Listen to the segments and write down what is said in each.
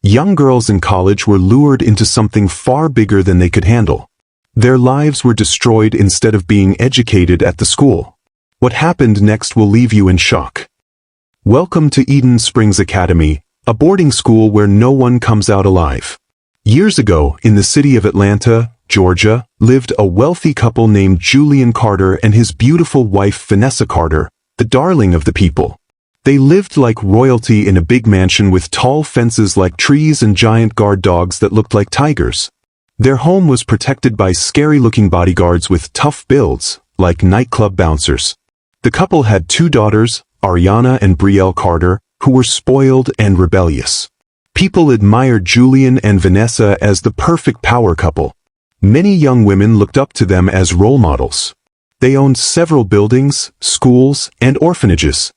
Young girls in college were lured into something far bigger than they could handle. Their lives were destroyed instead of being educated at the school. What happened next will leave you in shock. Welcome to Eden Springs Academy, a boarding school where no one comes out alive. Years ago, in the city of Atlanta, Georgia, lived a wealthy couple named Julian Carter and his beautiful wife Vanessa Carter, the darling of the people. They lived like royalty in a big mansion with tall fences like trees and giant guard dogs that looked like tigers. Their home was protected by scary-looking bodyguards with tough builds, like nightclub bouncers. The couple had 2 daughters, Ariana and Brielle Carter, who were spoiled and rebellious. People admired Julian and Vanessa as the perfect power couple. Many young women looked up to them as role models. They owned several buildings, schools, and orphanages.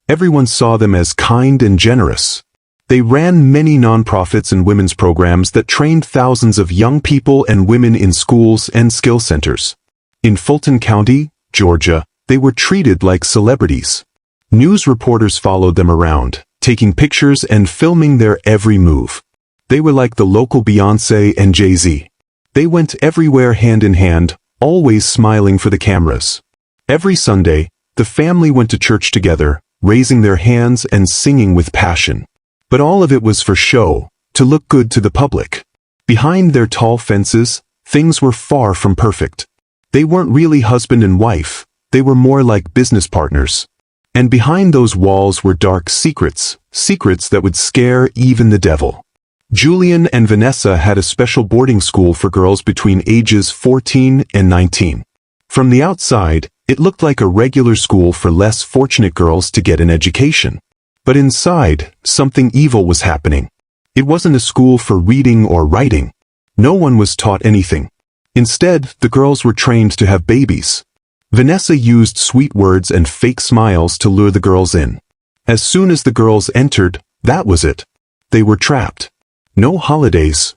Everyone saw them as kind and generous. They ran many nonprofits and women's programs that trained thousands of young people and women in schools and skill centers. In Fulton County, Georgia, they were treated like celebrities. News reporters followed them around, taking pictures and filming their every move. They were like the local Beyoncé and Jay-Z. They went everywhere hand in hand, always smiling for the cameras. Every Sunday, the family went to church together, raising their hands and singing with passion. But all of it was for show, to look good to the public. Behind their tall fences, things were far from perfect. They weren't really husband and wife, they were more like business partners. And behind those walls were dark secrets, secrets that would scare even the devil. Julian and Vanessa had a special boarding school for girls between ages 14 and 19. From the outside, it looked like a regular school for less fortunate girls to get an education. But inside, something evil was happening. It wasn't a school for reading or writing. No one was taught anything. Instead, the girls were trained to have babies. Vanessa used sweet words and fake smiles to lure the girls in. As soon as the girls entered, that was it. They were trapped. No holidays.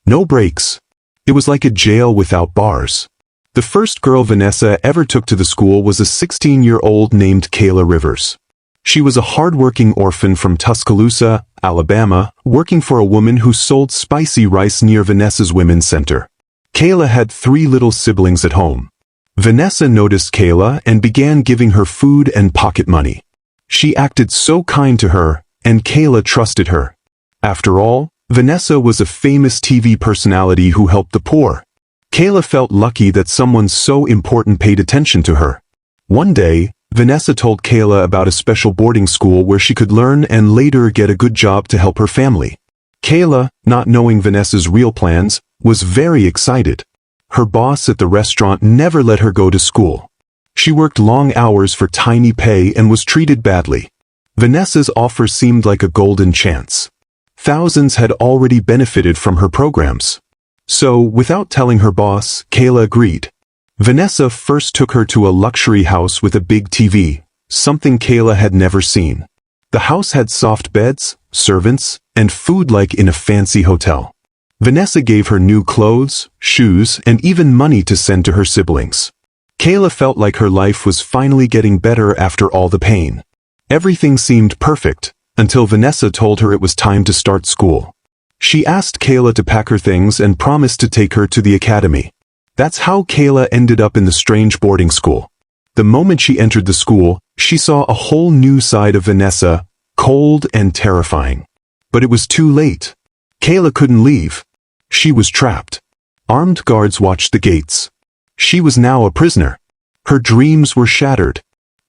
No breaks. It was like a jail without bars. The first girl Vanessa ever took to the school was a 16-year-old named Kayla Rivers. She was a hard-working orphan from Tuscaloosa, Alabama, working for a woman who sold spicy rice near Vanessa's Women's Center. Kayla had 3 little siblings at home. Vanessa noticed Kayla and began giving her food and pocket money. She acted so kind to her, and Kayla trusted her. After all, Vanessa was a famous TV personality who helped the poor. Kayla felt lucky that someone so important paid attention to her. One day, Vanessa told Kayla about a special boarding school where she could learn and later get a good job to help her family. Kayla, not knowing Vanessa's real plans, was very excited. Her boss at the restaurant never let her go to school. She worked long hours for tiny pay and was treated badly. Vanessa's offer seemed like a golden chance. Thousands had already benefited from her programs. So, without telling her boss, Kayla agreed. Vanessa first took her to a luxury house with a big TV, something Kayla had never seen. The house had soft beds, servants, and food like in a fancy hotel. Vanessa gave her new clothes, shoes, and even money to send to her siblings. Kayla felt like her life was finally getting better after all the pain. Everything seemed perfect, until Vanessa told her it was time to start school. She asked Kayla to pack her things and promised to take her to the academy. That's how Kayla ended up in the strange boarding school. The moment she entered the school, she saw a whole new side of Vanessa, cold and terrifying. But it was too late. Kayla couldn't leave. She was trapped. Armed guards watched the gates. She was now a prisoner. Her dreams were shattered.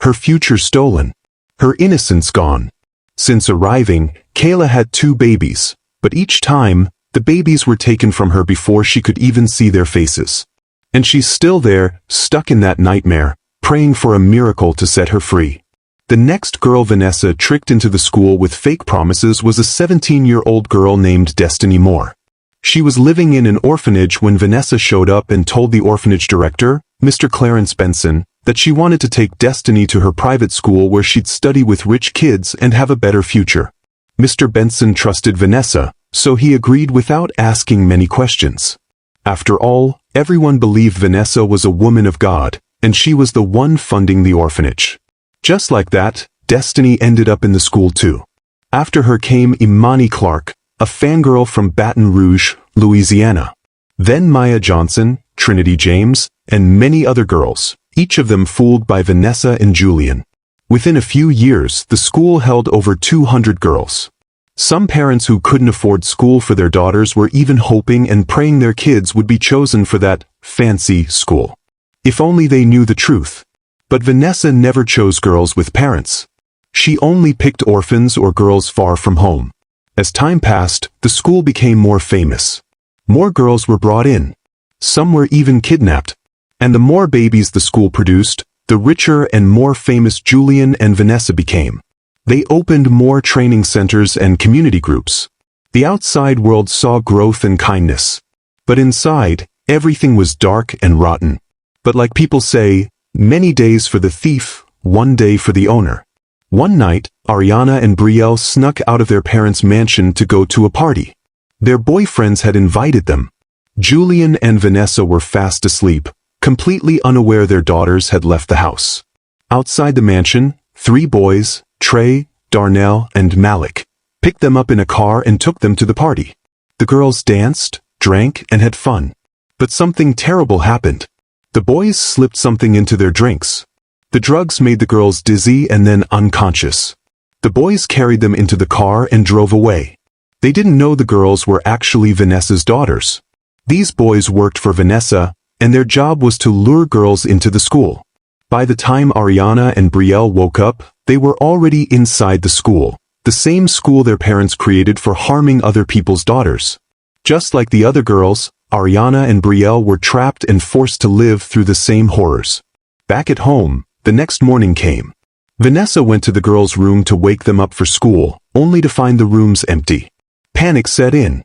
Her future stolen. Her innocence gone. Since arriving, Kayla had 2 babies, but each time, the babies were taken from her before she could even see their faces. And she's still there, stuck in that nightmare, praying for a miracle to set her free. The next girl Vanessa tricked into the school with fake promises was a 17-year-old girl named Destiny Moore. She was living in an orphanage when Vanessa showed up and told the orphanage director, Mr. Clarence Benson, that she wanted to take Destiny to her private school where she'd study with rich kids and have a better future. Mr. Benson trusted Vanessa, so he agreed without asking many questions. After all, everyone believed Vanessa was a woman of God, and she was the one funding the orphanage. Just like that, Destiny ended up in the school too. After her came Imani Clark, a fangirl from Baton Rouge, Louisiana. Then Maya Johnson, Trinity James, and many other girls, each of them fooled by Vanessa and Julian. Within a few years, the school held over 200 girls. Some parents who couldn't afford school for their daughters were even hoping and praying their kids would be chosen for that fancy school. If only they knew the truth. But Vanessa never chose girls with parents. She only picked orphans or girls far from home. As time passed, the school became more famous. More girls were brought in. Some were even kidnapped. And the more babies the school produced, the richer and more famous Julian and Vanessa became. They opened more training centers and community groups. The outside world saw growth and kindness. But inside, everything was dark and rotten. But like people say, many days for the thief, one day for the owner. One night, Ariana and Brielle snuck out of their parents' mansion to go to a party. Their boyfriends had invited them. Julian and Vanessa were fast asleep, completely unaware their daughters had left the house. Outside the mansion, 3 boys, Trey, Darnell, and Malik, picked them up in a car and took them to the party. The girls danced, drank, and had fun. But something terrible happened. The boys slipped something into their drinks. The drugs made the girls dizzy and then unconscious. The boys carried them into the car and drove away. They didn't know the girls were actually Vanessa's daughters. These boys worked for Vanessa, and their job was to lure girls into the school. By the time Ariana and Brielle woke up, they were already inside the school, the same school their parents created for harming other people's daughters. Just like the other girls, Ariana and Brielle were trapped and forced to live through the same horrors. Back at home, the next morning came. Vanessa went to the girls' room to wake them up for school, only to find the rooms empty. Panic set in.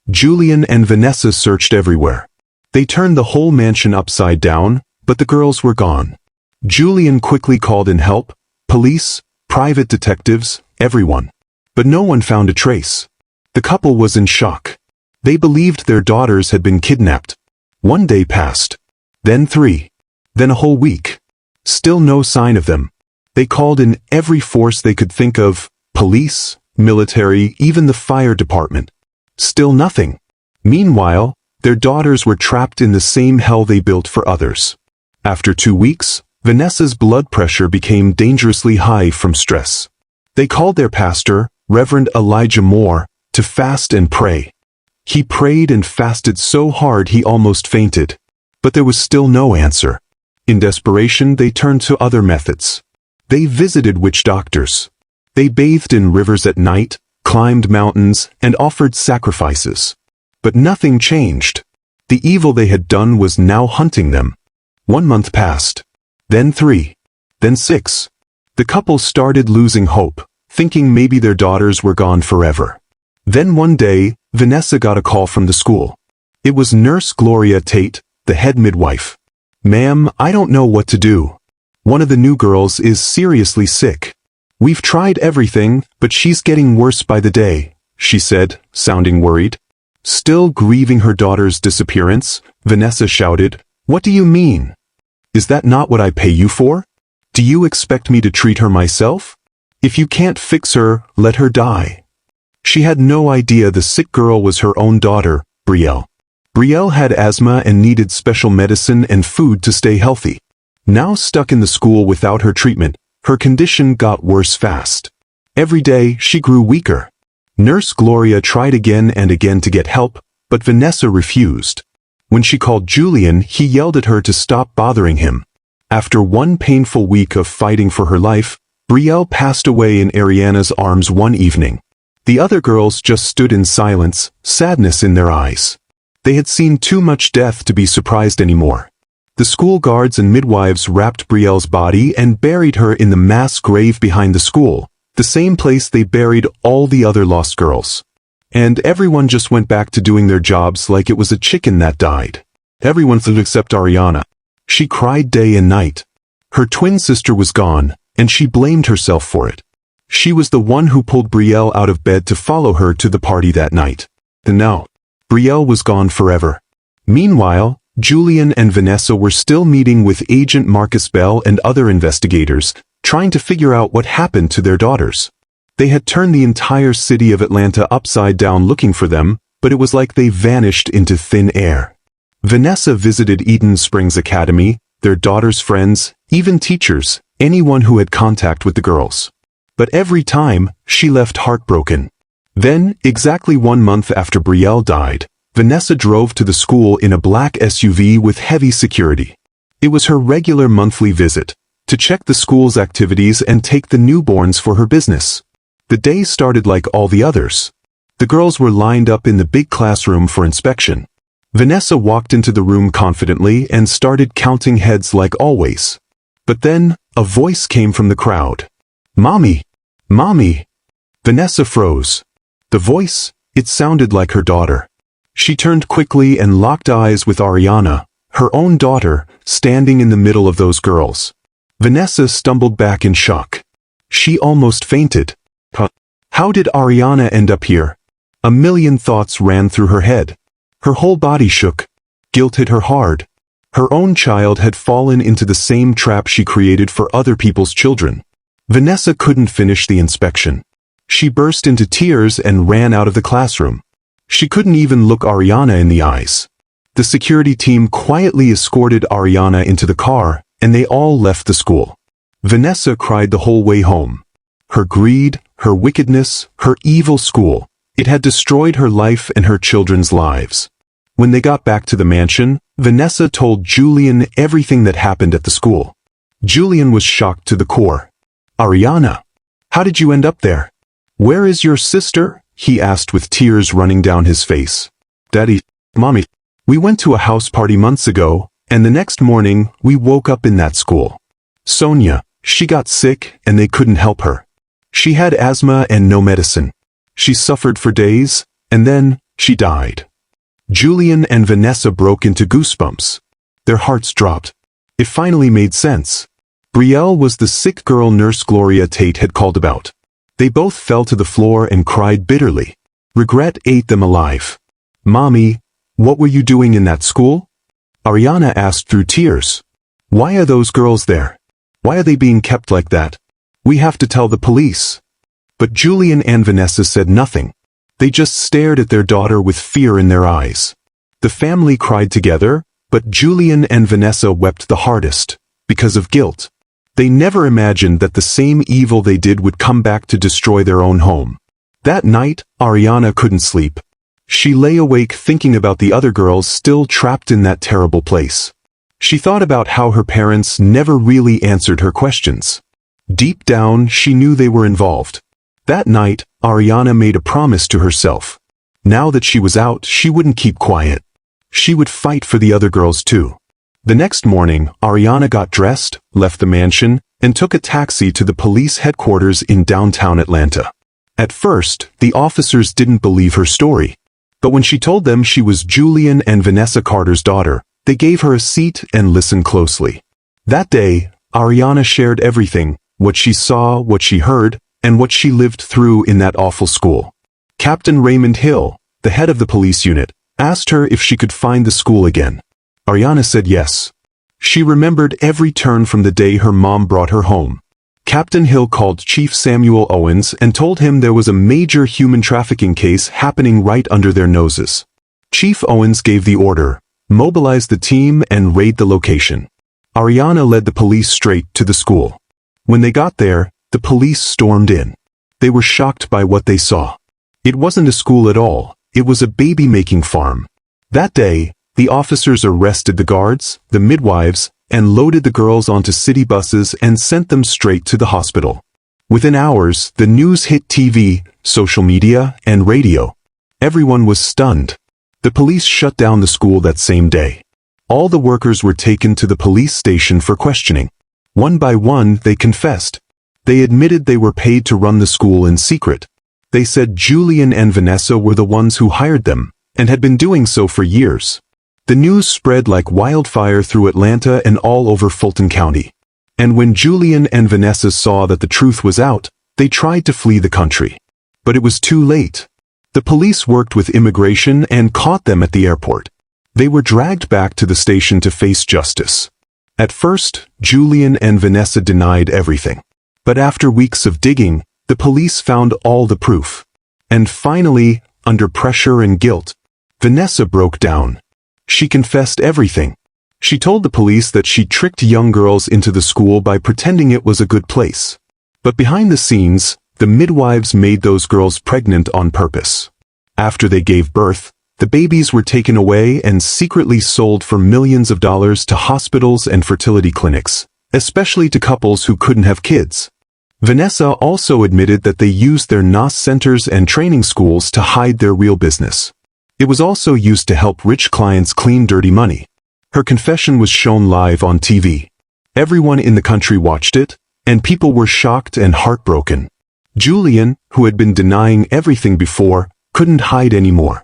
Julian and Vanessa searched everywhere. They turned the whole mansion upside down, but the girls were gone. Julian quickly called in help, police, private detectives, everyone. But no one found a trace. The couple was in shock. They believed their daughters had been kidnapped. 1 day passed. Then 3. Then a whole week. Still no sign of them. They called in every force they could think of, police, military, even the fire department. Still nothing. Meanwhile, their daughters were trapped in the same hell they built for others. After 2 weeks, Vanessa's blood pressure became dangerously high from stress. They called their pastor, Reverend Elijah Moore, to fast and pray. He prayed and fasted so hard he almost fainted. But there was still no answer. In desperation, they turned to other methods. They visited witch doctors. They bathed in rivers at night, climbed mountains, and offered sacrifices. But nothing changed. The evil they had done was now hunting them. 1 month passed. Then 3. Then 6. The couple started losing hope, thinking maybe their daughters were gone forever. Then one day, Vanessa got a call from the school. It was Nurse Gloria Tate, the head midwife. "Ma'am, I don't know what to do. One of the new girls is seriously sick. We've tried everything, but she's getting worse by the day," she said, sounding worried. Still grieving her daughter's disappearance, Vanessa shouted, "What do you mean? Is that not what I pay you for? Do you expect me to treat her myself? If you can't fix her, let her die." She had no idea the sick girl was her own daughter, Brielle. Brielle had asthma and needed special medicine and food to stay healthy. Now stuck in the school without her treatment, her condition got worse fast. Every day, she grew weaker. Nurse Gloria tried again and again to get help, but Vanessa refused. When she called Julian, he yelled at her to stop bothering him. After 1 painful week of fighting for her life, Brielle passed away in Ariana's arms one evening. The other girls just stood in silence, sadness in their eyes. They had seen too much death to be surprised anymore. The school guards and midwives wrapped Brielle's body and buried her in the mass grave behind the school, the same place they buried all the other lost girls. And everyone just went back to doing their jobs like it was a chicken that died. Everyone except Ariana. She cried day and night. Her twin sister was gone, and she blamed herself for it. She was the one who pulled Brielle out of bed to follow her to the party that night. And now, Brielle was gone forever. Meanwhile, Julian and Vanessa were still meeting with Agent Marcus Bell and other investigators, trying to figure out what happened to their daughters. They had turned the entire city of Atlanta upside down looking for them, but it was like they vanished into thin air. Vanessa visited Eden Springs Academy, their daughter's friends, even teachers, anyone who had contact with the girls. But every time, she left heartbroken. Then, exactly 1 month after Brielle died, Vanessa drove to the school in a black SUV with heavy security. It was her regular monthly visit, to check the school's activities and take the newborns for her business. The day started like all the others. The girls were lined up in the big classroom for inspection. Vanessa walked into the room confidently and started counting heads like always. But then, a voice came from the crowd. "Mommy! Mommy!" Vanessa froze. The voice, it sounded like her daughter. She turned quickly and locked eyes with Ariana, her own daughter, standing in the middle of those girls. Vanessa stumbled back in shock. She almost fainted. How did Ariana end up here? A million thoughts ran through her head. Her whole body shook. Guilt hit her hard. Her own child had fallen into the same trap she created for other people's children. Vanessa couldn't finish the inspection. She burst into tears and ran out of the classroom. She couldn't even look Ariana in the eyes. The security team quietly escorted Ariana into the car, and they all left the school. Vanessa cried the whole way home. Her greed, her wickedness, her evil school, it had destroyed her life and her children's lives. When they got back to the mansion, Vanessa told Julian everything that happened at the school. Julian was shocked to the core. "Ariana, how did you end up there? Where is your sister?" he asked with tears running down his face. "Daddy, Mommy, we went to a house party months ago, and the next morning we woke up in that school. Sonia, she got sick and they couldn't help her. She had asthma and no medicine. She suffered for days, and then she died." Julian and Vanessa broke into goosebumps. Their hearts dropped. It finally made sense. Brielle was the sick girl Nurse Gloria Tate had called about. They both fell to the floor and cried bitterly. Regret ate them alive. "Mommy, what were you doing in that school?" Ariana asked through tears. "Why are those girls there? Why are they being kept like that? We have to tell the police." But Julian and Vanessa said nothing. They just stared at their daughter with fear in their eyes. The family cried together, but Julian and Vanessa wept the hardest, because of guilt. They never imagined that the same evil they did would come back to destroy their own home. That night, Ariana couldn't sleep. She lay awake thinking about the other girls still trapped in that terrible place. She thought about how her parents never really answered her questions. Deep down, she knew they were involved. That night, Ariana made a promise to herself. Now that she was out, she wouldn't keep quiet. She would fight for the other girls too. The next morning, Ariana got dressed, left the mansion, and took a taxi to the police headquarters in downtown Atlanta. At first, the officers didn't believe her story. But when she told them she was Julian and Vanessa Carter's daughter, they gave her a seat and listened closely. That day, Ariana shared everything, what she saw, what she heard, and what she lived through in that awful school. Captain Raymond Hill, the head of the police unit, asked her if she could find the school again. Ariana said yes. She remembered every turn from the day her mom brought her home. Captain Hill called Chief Samuel Owens and told him there was a major human trafficking case happening right under their noses. Chief Owens gave the order, mobilize the team and raid the location. Ariana led the police straight to the school. When they got there, the police stormed in. They were shocked by what they saw. It wasn't a school at all, it was a baby-making farm. That day, the officers arrested the guards, the midwives, and loaded the girls onto city buses and sent them straight to the hospital. Within hours, the news hit TV, social media, and radio. Everyone was stunned. The police shut down the school that same day. All the workers were taken to the police station for questioning. One by one, they confessed. They admitted they were paid to run the school in secret. They said Julian and Vanessa were the ones who hired them, and had been doing so for years. The news spread like wildfire through Atlanta and all over Fulton County. And when Julian and Vanessa saw that the truth was out, they tried to flee the country. But it was too late. The police worked with immigration and caught them at the airport. They were dragged back to the station to face justice. At first, Julian and Vanessa denied everything. But after weeks of digging, The police found all the proof. And finally, under pressure and guilt, Vanessa broke down. She confessed everything. She told the police that she tricked young girls into the school by pretending it was a good place. But behind the scenes, the midwives made those girls pregnant on purpose. After they gave birth, the babies were taken away and secretly sold for millions of dollars to hospitals and fertility clinics, especially to couples who couldn't have kids. Vanessa also admitted that they used their NOS centers and training schools to hide their real business. It was also used to help rich clients clean dirty money. Her confession was shown live on TV. Everyone in the country watched it, and people were shocked and heartbroken. Julian, who had been denying everything before, couldn't hide anymore.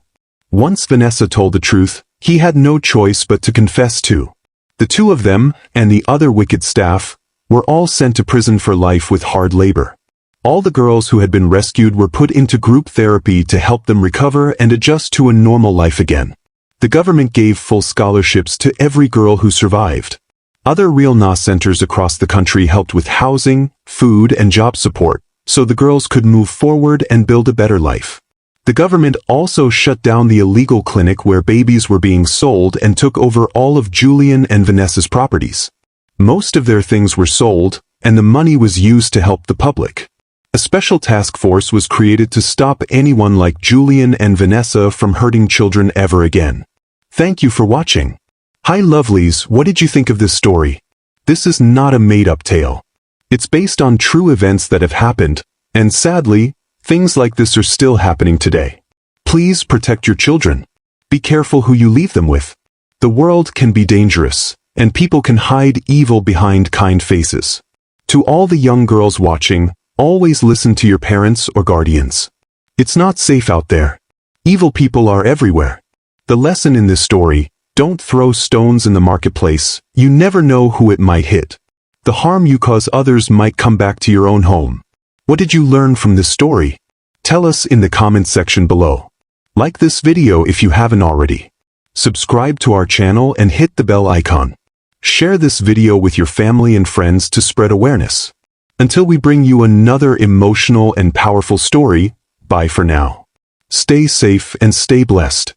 Once Vanessa told the truth, he had no choice but to confess too. The two of them, and the other wicked staff, were all sent to prison for life with hard labor. All the girls who had been rescued were put into group therapy to help them recover and adjust to a normal life again. The government gave full scholarships to every girl who survived. Other real NOS centers across the country helped with housing, food, and job support, so the girls could move forward and build a better life. The government also shut down the illegal clinic where babies were being sold and took over all of Julian and Vanessa's properties. Most of their things were sold, and the money was used to help the public. A special task force was created to stop anyone like Julian and Vanessa from hurting children ever again. Thank you for watching. Hi lovelies, what did you think of this story? This is not a made-up tale. It's based on true events that have happened, and sadly, things like this are still happening today. Please protect your children. Be careful who you leave them with. The world can be dangerous, and people can hide evil behind kind faces. To all the young girls watching, always listen to your parents or guardians. It's not safe out there. Evil people are everywhere. The lesson in this story: don't throw stones in the marketplace. You never know who it might hit. The harm you cause others might come back to your own home. What did you learn from this story? Tell us in the comment section below. Like this video if you haven't already. Subscribe to our channel and hit the bell icon. Share this video with your family and friends to spread awareness. Until we bring you another emotional and powerful story, bye for now. Stay safe and stay blessed.